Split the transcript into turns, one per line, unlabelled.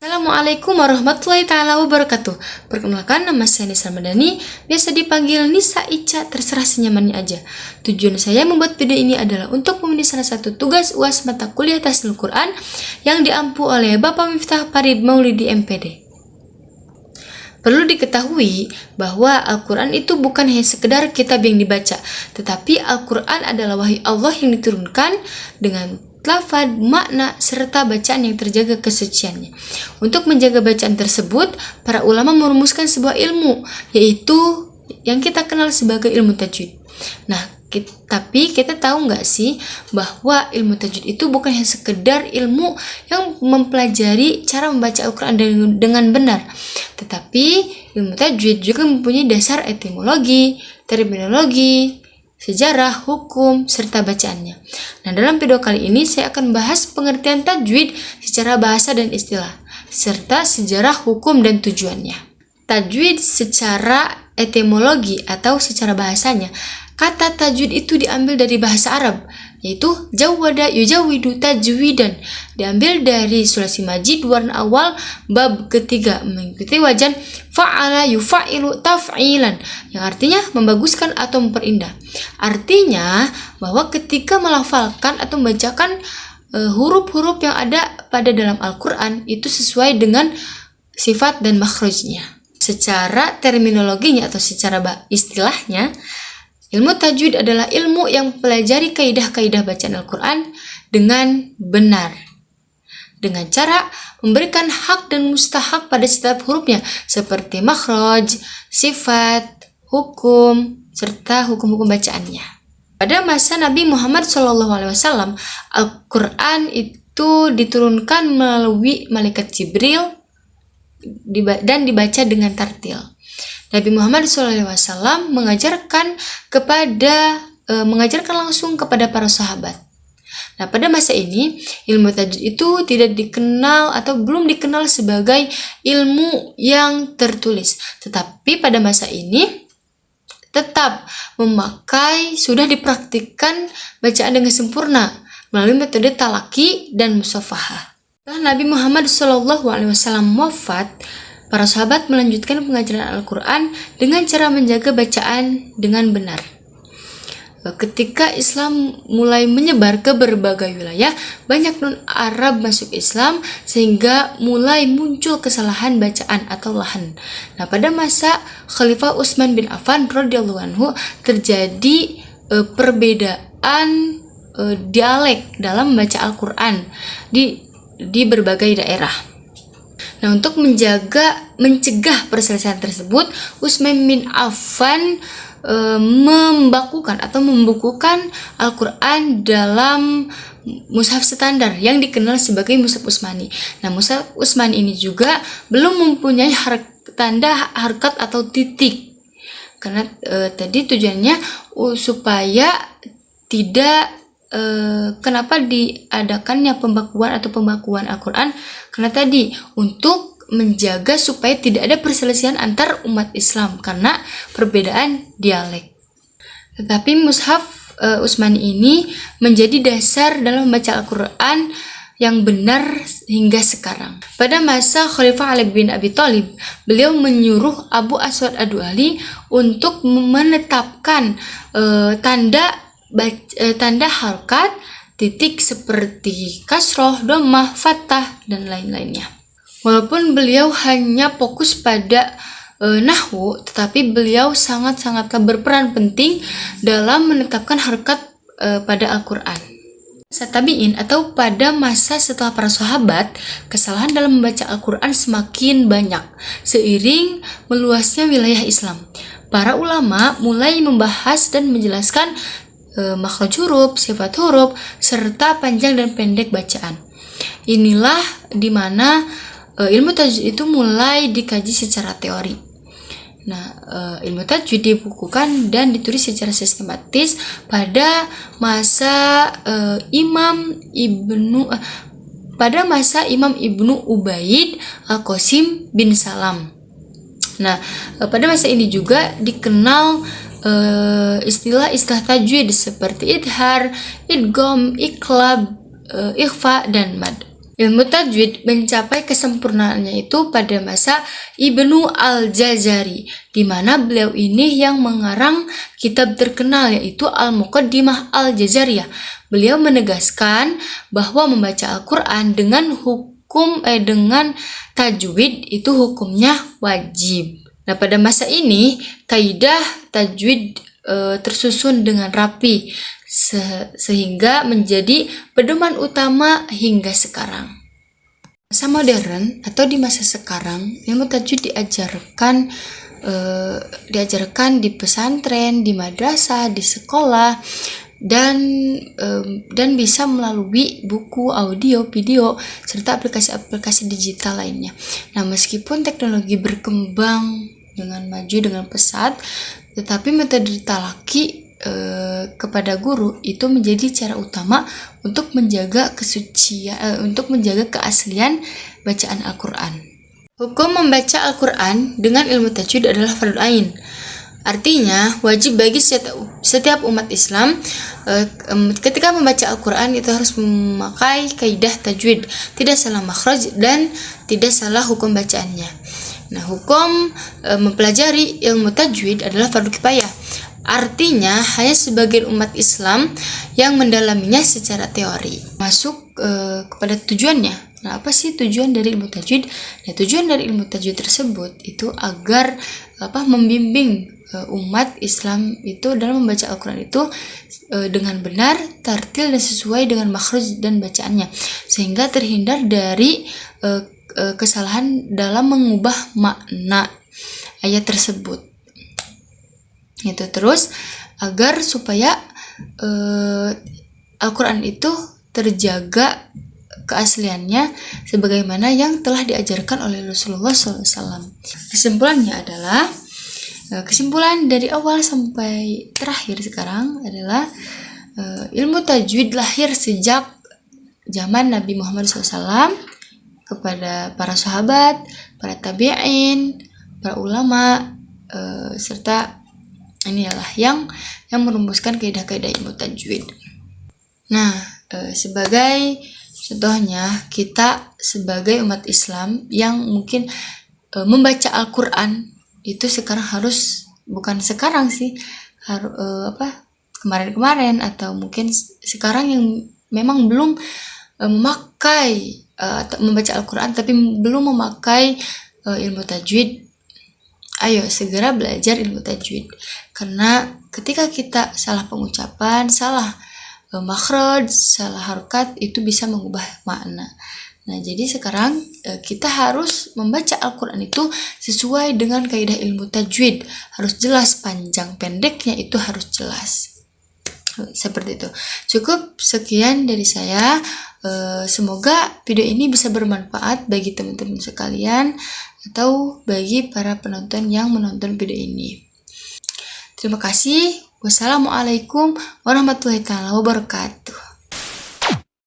Assalamualaikum warahmatullahi taala wabarakatuh. Perkenalkan, nama saya Nisa Madani, biasa dipanggil Nisa Ica, terserah senyamannya aja. Tujuan saya membuat video ini adalah untuk memenuhi salah satu tugas UAS mata kuliah Tahsinul Quran yang diampu oleh Bapak Miftah Farid Maulidi MPD. Perlu diketahui bahwa Al-Quran itu bukan hanya sekedar kitab yang dibaca, tetapi Al-Quran adalah wahyu Allah yang diturunkan dengan lafaz, makna, serta bacaan yang terjaga kesuciannya. Untuk menjaga bacaan tersebut, para ulama merumuskan sebuah ilmu, yaitu yang kita kenal sebagai ilmu tajwid. Nah, tapi kita tahu nggak sih bahwa ilmu tajwid itu bukan hanya sekedar ilmu yang mempelajari cara membaca Al-Quran dengan benar, tetapi ilmu tajwid juga mempunyai dasar etimologi, terminologi, sejarah, hukum, serta bacaannya. Nah, dalam video kali ini saya akan bahas pengertian tajwid secara bahasa dan istilah, serta sejarah, hukum, dan tujuannya. Tajwid secara etimologi atau secara bahasanya, kata tajwid itu diambil dari bahasa Arab, yaitu jawwada yujawidu tajwidan, diambil dari sulasi majid warna awal bab ketiga, mengikuti wajan fa'ala yufa'ilu taf'ilan, yang artinya membaguskan atau memperindah. Artinya bahwa ketika melafalkan atau membacakan huruf-huruf yang ada pada dalam Al-Quran itu sesuai dengan sifat dan makhrajnya. Secara terminologinya atau secara istilahnya, ilmu tajwid adalah ilmu yang mempelajari kaidah-kaidah bacaan Al-Quran dengan benar, dengan cara memberikan hak dan mustahak pada setiap hurufnya, seperti makhraj, sifat, hukum, serta hukum-hukum bacaannya. Pada masa Nabi Muhammad SAW, Al-Quran itu diturunkan melalui malaikat Jibril dan dibaca dengan tartil. Nabi Muhammad SAW mengajarkan langsung kepada para sahabat. Nah, pada masa ini ilmu tajwid itu tidak dikenal atau belum dikenal sebagai ilmu yang tertulis, tetapi pada masa ini tetap sudah dipraktikkan bacaan dengan sempurna melalui metode talaki dan musafahah. Setelah Nabi Muhammad SAW wafat, para sahabat melanjutkan pengajaran Al-Quran dengan cara menjaga bacaan dengan benar. Ketika Islam mulai menyebar ke berbagai wilayah, banyak non-Arab masuk Islam sehingga mulai muncul kesalahan bacaan atau lahan. Nah, pada masa Khalifah Utsman bin Affan radhiyallahu anhu terjadi perbedaan dialek dalam membaca Al-Quran di berbagai daerah. Nah, untuk mencegah perselisihan tersebut, Utsman bin Affan membukukan Al-Quran dalam mushaf standar yang dikenal sebagai mushaf Utsmani. Nah, mushaf Utsmani ini juga belum mempunyai tanda harkat atau titik, karena tadi tujuannya supaya tidak kenapa diadakannya pembakuan Al-Quran, karena tadi untuk menjaga supaya tidak ada perselisihan antar umat Islam karena perbedaan dialek. Tetapi mushaf Utsmani ini menjadi dasar dalam membaca Al-Quran yang benar hingga sekarang. Pada masa Khalifah Ali bin Abi Thalib, beliau menyuruh Abu Aswad Ad-Du'ali untuk menetapkan tanda harkat, titik seperti kasroh, dhammah, fathah, dan lain-lainnya. Walaupun beliau hanya fokus pada nahwu, tetapi beliau sangat-sangatlah berperan penting dalam menetapkan harkat pada Al-Quran. Tabi'in atau pada masa setelah para sahabat, kesalahan dalam membaca Al-Quran semakin banyak seiring meluasnya wilayah Islam. Para ulama mulai membahas dan menjelaskan makhraj huruf, sifat huruf, serta panjang dan pendek bacaan. Inilah dimana ilmu tajwid itu mulai dikaji secara teori. Nah, ilmu tajwid dibukukan dan ditulis secara sistematis pada masa Imam Ibnu Ubaid Al-Qasim bin Salam. Nah, pada masa ini juga dikenal istilah-istilah tajwid seperti idhar, idgham, iqlab, ikhfa, dan mad. Ilmu tajwid mencapai kesempurnaannya itu pada masa Ibnu Al-Jazari, di mana beliau ini yang mengarang kitab terkenal yaitu Al-Muqaddimah Al-Jazariyah. Beliau menegaskan bahwa membaca Al-Quran dengan dengan tajwid itu hukumnya wajib. Nah, pada masa ini kaidah tajwid tersusun dengan rapi sehingga menjadi pedoman utama hingga sekarang. Masa modern atau di masa sekarang, ilmu tajwid diajarkan di pesantren, di madrasah, di sekolah, dan bisa melalui buku, audio, video, serta aplikasi-aplikasi digital lainnya. Nah, meskipun teknologi berkembang dengan maju dengan pesat, tetapi metode talaki kepada guru itu menjadi cara utama untuk menjaga kesucian, untuk menjaga keaslian bacaan Al-Quran. Hukum membaca Al-Quran dengan ilmu tajwid adalah fardhu ain. Artinya, wajib bagi setiap umat Islam ketika membaca Al-Quran itu harus memakai kaidah tajwid, tidak salah makhraj dan tidak salah hukum bacaannya. Nah, hukum mempelajari ilmu tajwid adalah fardhu kifayah. Artinya, hanya sebagian umat Islam yang mendalaminya secara teori. Masuk kepada tujuannya. Nah, apa sih tujuan dari ilmu tajwid? Nah, tujuan dari ilmu tajwid tersebut itu agar membimbing umat Islam itu dalam membaca Al-Quran itu dengan benar, tartil dan sesuai dengan makhraj dan bacaannya, sehingga terhindar dari kesalahan dalam mengubah makna ayat tersebut. Itu terus agar supaya Al-Quran itu terjaga keasliannya sebagaimana yang telah diajarkan oleh Rasulullah SAW. Kesimpulan dari awal sampai terakhir sekarang adalah ilmu tajwid lahir sejak zaman Nabi Muhammad SAW kepada para sahabat, para tabi'in, para ulama, serta inilah yang merumuskan kaidah-kaidah ilmu tajwid. Nah, sebagai contohnya, kita sebagai umat Islam yang mungkin membaca Al-Quran itu sekarang bukan sekarang sih, kemarin-kemarin atau mungkin sekarang yang memang belum memakai atau membaca Al-Quran tapi belum memakai ilmu tajwid. Ayo segera belajar ilmu tajwid, karena ketika kita salah pengucapan, salah makhraj, salah harokat itu bisa mengubah makna. Nah, jadi sekarang kita harus membaca Al-Quran itu sesuai dengan kaidah ilmu tajwid, harus jelas, panjang pendeknya itu harus jelas. Seperti itu. Cukup sekian dari saya. Semoga video ini bisa bermanfaat bagi teman-teman sekalian atau bagi para penonton yang menonton video ini. Terima kasih. Wassalamualaikum warahmatullahi wabarakatuh.